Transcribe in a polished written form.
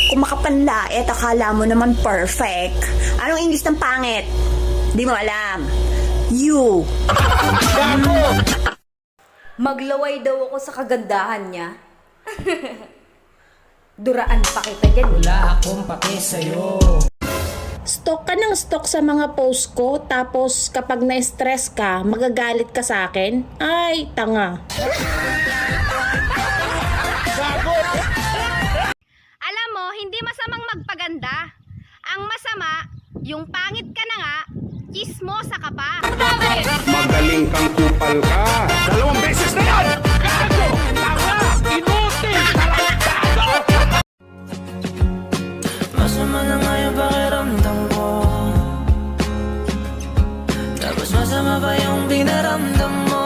Kung makapanlait, akala mo naman perfect. Anong English ng pangit? Di mo alam. You. Maglaway daw ako sa kagandahan niya. Duraan pa kita dyan. Wala akong pake sa'yo. Stalk ka ng stalk sa mga post ko, tapos kapag na-stress ka, magagalit ka sa akin? Ay, tanga. Alam mo, hindi masamang magpaganda. Ang masama, yung pangit ka na nga, chismosa ka pa. Magaling kang kupal ka. 2 beses na yan! Gago! Tama! Inutil! Masama na nga yung pakiramdam ko. Tapos masama pa yung dinaramdam mo.